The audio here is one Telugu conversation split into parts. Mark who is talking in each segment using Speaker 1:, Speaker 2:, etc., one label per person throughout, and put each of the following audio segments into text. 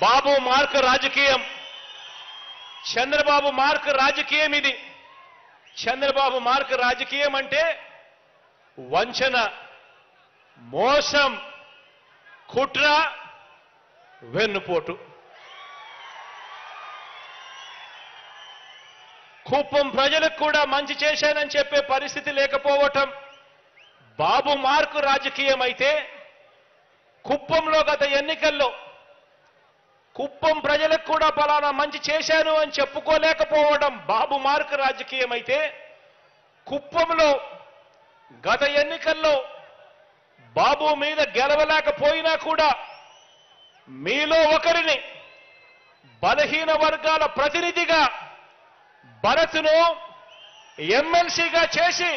Speaker 1: బాబు మార్క్ రాజకీయం, చంద్రబాబు మార్క్ రాజకీయం. ఇది చంద్రబాబు మార్క్ రాజకీయం అంటే వంచన, మోసం, కుట్ర, వెన్నుపోటు. కుప్పం ప్రజలకు కూడా మంచి చేశానని చెప్పే పరిస్థితి లేకపోవటం బాబు మార్కు రాజకీయం అయితే, కుప్పంలో గత ఎన్నికల్లో కుప్పం ప్రజలకు కూడా ఫలానా మంచి చేశాను అని చెప్పుకోలేకపోవడం బాబు మార్కు రాజకీయం అయితే, కుప్పంలో గత ఎన్నికల్లో బాబు మీద గెలవలేకపోయినా కూడా మీలో ఒకరిని బలహీన వర్గాల ప్రతినిధిగా భరత్ను ఎమ్మెల్సీగా చేసి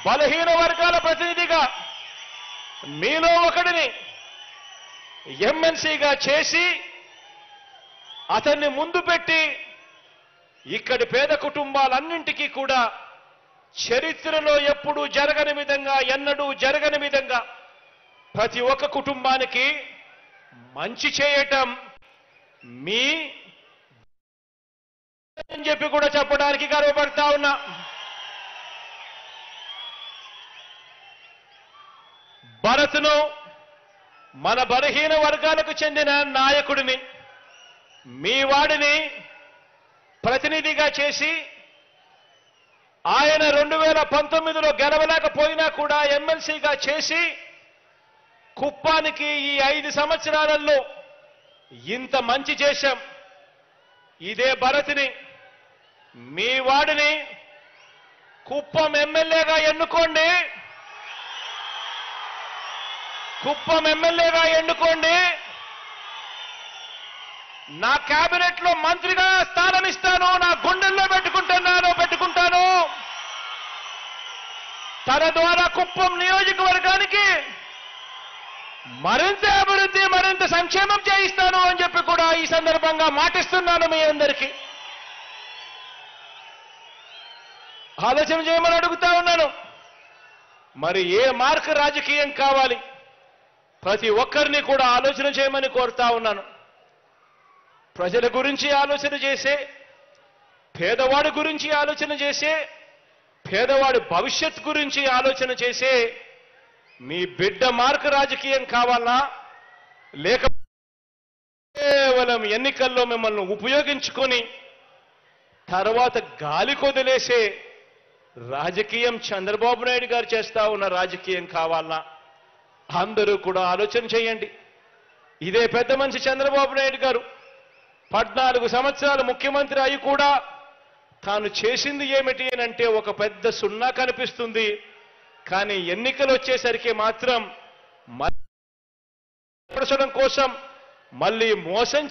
Speaker 1: బలహీన వర్గాల ప్రతినిధిగా మీలో ఒకడిని ఎమ్మెల్సీగా చేసి అతన్ని ముందు పెట్టి ఇక్కడి పేద కుటుంబాలన్నింటికీ కూడా చరిత్రలో ఎప్పుడూ జరగని విధంగా, ఎన్నడూ జరగని విధంగా ప్రతి ఒక్క కుటుంబానికి మంచి చేయటం మీ అని చెప్పి కూడా చెప్పడానికి గర్వపడతా ఉన్నా. భరత్ను మన బలహీన వర్గాలకు చెందిన నాయకుడిని, మీ వాడిని ప్రతినిధిగా చేసి ఆయన 2019లో గెలవలేకపోయినా కూడా ఎమ్మెల్సీగా చేసి కుప్పానికి ఈ 5 సంవత్సరాలలో ఇంత మంచి చేశాం. ఇదే భరత్ని, మీ వాడిని కుప్పం ఎమ్మెల్యేగా ఎన్నుకోండి, నా కేబినెట్ లో మంత్రిగా స్థానం ఇస్తాను, నా గుండెల్లో పెట్టుకుంటాను. తన ద్వారా కుప్పం నియోజకవర్గానికి మరింత అభివృద్ధి, మరింత సంక్షేమం చేయిస్తాను అని చెప్పి కూడా ఈ సందర్భంగా మాటిస్తున్నాను మీ అందరికీ. ఆలోచన చేయమని అడుగుతా ఉన్నాను. మరి ఏ మార్క్ రాజకీయం కావాలి? ప్రతి ఒక్కరిని కూడా ఆలోచన చేయమని కోరుతా ఉన్నాను. ప్రజల గురించి ఆలోచన చేసే, పేదవాడి గురించి ఆలోచన చేసే, పేదవాడి భవిష్యత్ గురించి ఆలోచన చేసే మీ బిడ్డ మార్క్ రాజకీయం కావాలా, లేక కేవలం ఎన్నికల్లో మిమ్మల్ని ఉపయోగించుకొని తర్వాత గాలి కొదిలేసే రాజకీయం చంద్రబాబు నాయుడు గారు చేస్తా ఉన్న రాజకీయం కావాలా? అందరూ కూడా ఆలోచన చేయండి. ఇదే పెద్ద మనిషి చంద్రబాబు నాయుడు గారు 14 సంవత్సరాలు ముఖ్యమంత్రి అయి కూడా తాను చేసింది ఏమిటి అంటే ఒక పెద్ద సున్నా కనిపిస్తుంది. కానీ ఎన్నికలు వచ్చేసరికి మాత్రం కోసం మళ్ళీ మోసం